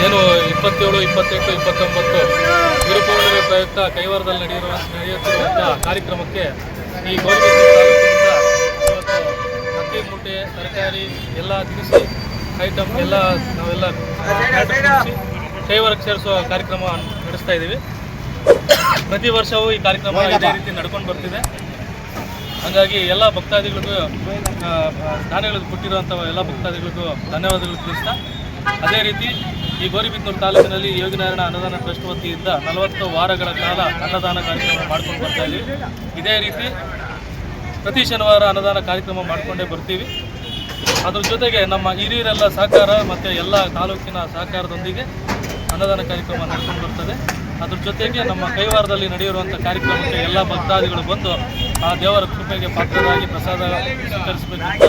ಏನು 27, 28, 29 ಗುರುಪೌರ್ಣಿಮೆ ಪ್ರಯುಕ್ತ ಕೈವಾರದಲ್ಲಿ ನಡೆಯುತ್ತಿರುವಂಥ ಕಾರ್ಯಕ್ರಮಕ್ಕೆ ಈ ಗೌರಿಬಿದನೂರು ತಾಲೂಕಿನಿಂದ ಇವತ್ತು ಅಕ್ಕಿ ಮೂಟೆ, ತರಕಾರಿ ಎಲ್ಲ ದಿನಸಿ ಐಟಮ್ ಎಲ್ಲ ನಾವೆಲ್ಲ ಕೈವಾರಕ್ಕೆ ಸೇರಿಸುವ ಕಾರ್ಯಕ್ರಮ ನಡೆಸ್ತಾ ಇದ್ದೀವಿ. ಪ್ರತಿ ವರ್ಷವೂ ಈ ಕಾರ್ಯಕ್ರಮ ಇದೇ ರೀತಿ ನಡ್ಕೊಂಡು ಬರ್ತಿದೆ. ಹಾಗಾಗಿ ಎಲ್ಲ ಭಕ್ತಾದಿಗಳಿಗೂ ದಾನಗಳು ಕೊಟ್ಟಿರುವಂಥ ಎಲ್ಲ ಭಕ್ತಾದಿಗಳಿಗೂ ಧನ್ಯವಾದಗಳು ತಿಳಿಸ್ತಾ, ಅದೇ ರೀತಿ ಈ ಗೌರಿಬಿದನೂರು ತಾಲೂಕಿನಲ್ಲಿ ಯೋಗಿನಾರಾಯಣ ಅನ್ನದಾನ ಟ್ರಸ್ಟ್ ವತಿಯಿಂದ 40 ವಾರಗಳ ಕಾಲ ಅನ್ನದಾನ ಕಾರ್ಯಕ್ರಮ ಮಾಡ್ಕೊಂಡು ಬರ್ತಾ ಇದ್ದೀವಿ. ಇದೇ ರೀತಿ ಪ್ರತಿ ಶನಿವಾರ ಅನ್ನದಾನ ಕಾರ್ಯಕ್ರಮ ಮಾಡಿಕೊಂಡೇ ಬರ್ತೀವಿ. ಅದ್ರ ಜೊತೆಗೆ ನಮ್ಮ ಹಿರಿಯರೆಲ್ಲ ಸಹಕಾರ ಮತ್ತು ಎಲ್ಲ ತಾಲೂಕಿನ ಸಹಕಾರದೊಂದಿಗೆ ಅನ್ನದಾನ ಕಾರ್ಯಕ್ರಮ ನಡ್ಕೊಂಡು ಬರ್ತದೆ. ಅದ್ರ ಜೊತೆಗೆ ನಮ್ಮ ಕೈವಾರದಲ್ಲಿ ನಡೆಯುವಂಥ ಕಾರ್ಯಕ್ರಮಕ್ಕೆ ಎಲ್ಲ ಭಕ್ತಾದಿಗಳು ಬಂದು ಆ ದೇವರ ಕೃಪೆಗೆ ಪಾತ್ರರಾಗಿ ಪ್ರಸಾದ ಸ್ವೀಕರಿಸಬೇಕು ಅಂತ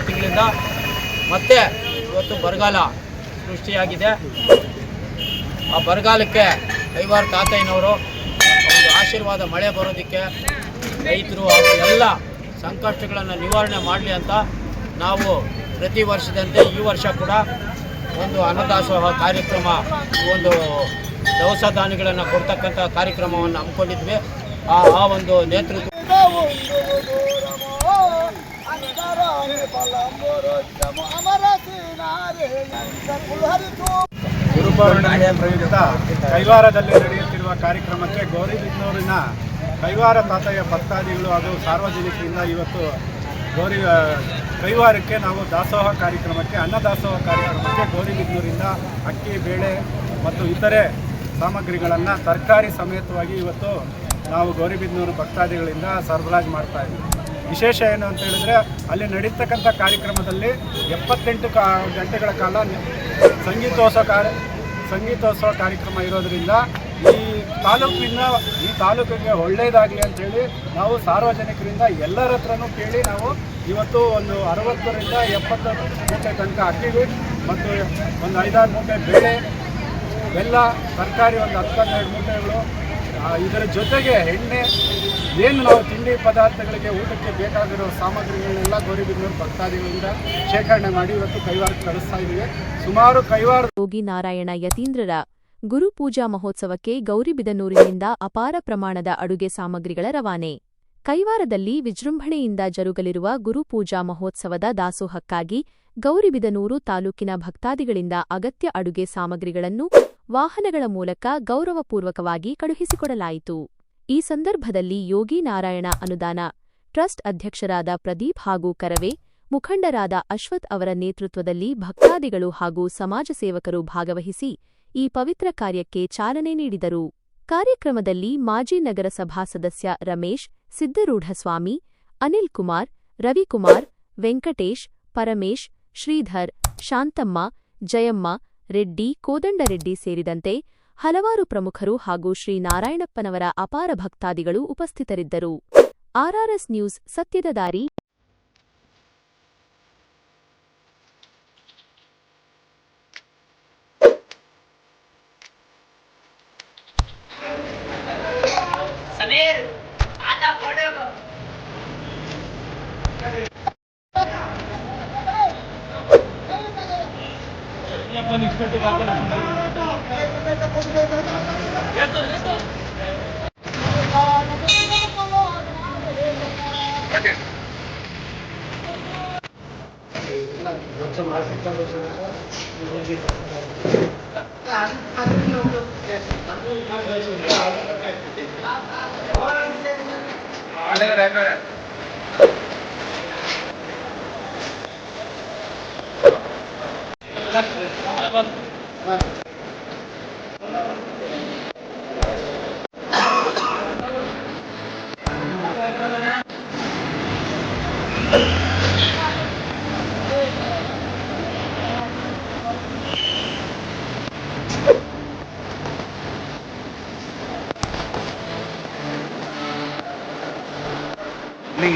ತಿಂಗಳಿಂದ ಮತ್ತೆ ಇವತ್ತು ಬರಗಾಲ ಸೃಷ್ಟಿಯಾಗಿದೆ. ಆ ಬರಗಾಲಕ್ಕೆ ಕೈವಾರ ತಾತಯ್ಯನವರು ಒಂದು ಆಶೀರ್ವಾದ, ಮಳೆ ಬರೋದಕ್ಕೆ ರೈತರು ಹಾಗೂ ಎಲ್ಲ ಸಂಕಷ್ಟಗಳನ್ನು ನಿವಾರಣೆ ಮಾಡಲಿ ಅಂತ ನಾವು ಪ್ರತಿ ವರ್ಷದಂತೆ ಈ ವರ್ಷ ಕೂಡ ಒಂದು ಅನ್ನದಾಸೋಹ ಕಾರ್ಯಕ್ರಮ, ಒಂದು ದವಸ ಧಾನ್ಯಗಳನ್ನು ಕೊಡ್ತಕ್ಕಂಥ ಕಾರ್ಯಕ್ರಮವನ್ನು ಹಮ್ಮಿಕೊಂಡಿದ್ವಿ. ಆ ಒಂದು ನೇತೃತ್ವ ಗುರುಪೌರ್ಣಿಮೆ ಪ್ರಯುಕ್ತ ಕೈವಾರದಲ್ಲಿ ನಡೆಯುತ್ತಿರುವ ಕಾರ್ಯಕ್ರಮಕ್ಕೆ ಗೌರಿಬಿದನೂರಿನ ಕೈವಾರ ತಾತಯ್ಯ ಭಕ್ತಾದಿಗಳು ಹಾಗೂ ಸಾರ್ವಜನಿಕರಿಂದ ಇವತ್ತು ಕೈವಾರಕ್ಕೆ ನಾವು ದಾಸೋಹ ಕಾರ್ಯಕ್ರಮಕ್ಕೆ, ಅನ್ನದಾಸೋಹ ಕಾರ್ಯಕ್ರಮಕ್ಕೆ ಗೌರಿಬಿದನೂರಿಂದ ಅಕ್ಕಿ, ಬೇಳೆ ಮತ್ತು ಇತರೆ ಸಾಮಗ್ರಿಗಳನ್ನು ತರಕಾರಿ ಸಮೇತವಾಗಿ ಇವತ್ತು ನಾವು ಗೌರಿಬಿದನೂರು ಭಕ್ತಾದಿಗಳಿಂದ ಸರಬರಾಜು ಮಾಡ್ತಾ ಇದ್ದೀವಿ. ವಿಶೇಷ ಏನು ಅಂತ ಹೇಳಿದ್ರೆ, ಅಲ್ಲಿ ನಡೀತಕ್ಕಂಥ ಕಾರ್ಯಕ್ರಮದಲ್ಲಿ 78 ಗಂಟೆಗಳ ಕಾಲ ಸಂಗೀತೋತ್ಸವ ಕಾರ್ಯಕ್ರಮ ಇರೋದರಿಂದ ಈ ತಾಲೂಕಿಗೆ ಒಳ್ಳೆಯದಾಗಲಿ ಅಂಥೇಳಿ ನಾವು ಸಾರ್ವಜನಿಕರಿಂದ ಎಲ್ಲರ ಹತ್ರನೂ ಕೇಳಿ ನಾವು ಇವತ್ತು ಒಂದು 60ರಿಂದ 70 ಮೂಟೆ ತನಕ ಅಕ್ಕಿಗೆ ಮತ್ತು ಒಂದು 5-6 ಮೂಟೆ ಬೇಳೆ, ಬೆಲ್ಲ, ತರಕಾರಿ ಒಂದು 10-12 ಮೂಟೆಗಳು, ಇದರ ಜೊತೆಗೆ ಎಣ್ಣೆ, ಏನು ನಾವು ತಿಂಡಿ ಪದಾರ್ಥಗಳಿಗೆ ಊಟಕ್ಕೆ ಬೇಕಾಗಿರೋ ಸಾಮಗ್ರಿಗಳನ್ನೆಲ್ಲ ಗೌರಿಬಿದನೂರು ಭಕ್ತಾದಿಗಳಿಂದ ಶೇಖರಣೆ ಮಾಡಿ ಇವತ್ತು ಕೈವಾರಕ್ಕೆ ಕಳಿಸ್ತಾ ಇದ್ದೀವಿ. ಸುಮಾರು ಕೈವಾರ ಯೋಗಿ ನಾರಾಯಣ ಯತೀಂದ್ರರ ಗುರುಪೂಜಾ ಮಹೋತ್ಸವಕ್ಕೆ ಗೌರಿಬಿದನೂರಿನಿಂದ ಅಪಾರ ಪ್ರಮಾಣದ ಅಡುಗೆ ಸಾಮಗ್ರಿಗಳ ರವಾನೆ. ಕೈವಾರದಲ್ಲಿ ವಿಜೃಂಭಣೆಯಿಂದ ಜರುಗಲಿರುವ ಗುರುಪೂಜಾ ಮಹೋತ್ಸವದ ದಾಸೋಹಕ್ಕಾಗಿ ಗೌರಿಬಿದನೂರು ತಾಲೂಕಿನ ಭಕ್ತಾದಿಗಳಿಂದ ಅಗತ್ಯ ಅಡುಗೆ ಸಾಮಗ್ರಿಗಳನ್ನು ವಾಹನಗಳ ಮೂಲಕ ಗೌರವಪೂರ್ವಕವಾಗಿ ಕಳುಹಿಸಿಕೊಡಲಾಯಿತು. ಈ ಸಂದರ್ಭದಲ್ಲಿ ಯೋಗಿ ನಾರಾಯಣ ಅನುದಾನ ಟ್ರಸ್ಟ್ ಅಧ್ಯಕ್ಷರಾದ ಪ್ರದೀಪ್ ಹಾಗೂ ಕರವೇ, ಮುಖಂಡರಾದ ಅಶ್ವಥ್ ಅವರ ನೇತೃತ್ವದಲ್ಲಿ ಭಕ್ತಾದಿಗಳು ಹಾಗೂ ಸಮಾಜ ಸೇವಕರು ಭಾಗವಹಿಸಿ ಈ ಪವಿತ್ರ ಕಾರ್ಯಕ್ಕೆ ಚಾಲನೆ ನೀಡಿದರು. ಕಾರ್ಯಕ್ರಮದಲ್ಲಿ ಮಾಜಿ ನಗರಸಭಾ ಸದಸ್ಯ ರಮೇಶ್, ಸಿದ್ದರೂಢಸ್ವಾಮಿ, ಅನಿಲ್ ಕುಮಾರ್, ರವಿಕುಮಾರ್, ವೆಂಕಟೇಶ್, ಪರಮೇಶ್, ಶ್ರೀಧರ್, ಶಾಂತಮ್ಮ, ಜಯಮ್ಮ, ರೆಡ್ಡಿ, ಕೋದಂಡರೆಡ್ಡಿ ಸೇರಿದಂತೆ ಹಲವಾರು ಪ್ರಮುಖರು ಹಾಗೂ ಶ್ರೀನಾರಾಯಣಪ್ಪನವರ ಅಪಾರ ಭಕ್ತಾದಿಗಳು ಉಪಸ್ಥಿತರಿದ್ದರು. ಆರ್ಆರ್ಎಸ್ ನ್ಯೂಸ್ ಸತ್ಯದ ದಾರಿ.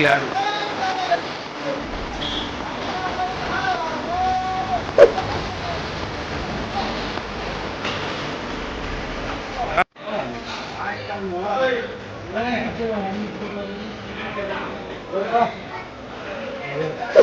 ಯಾರು ಒಳ್ಳೆಯದು.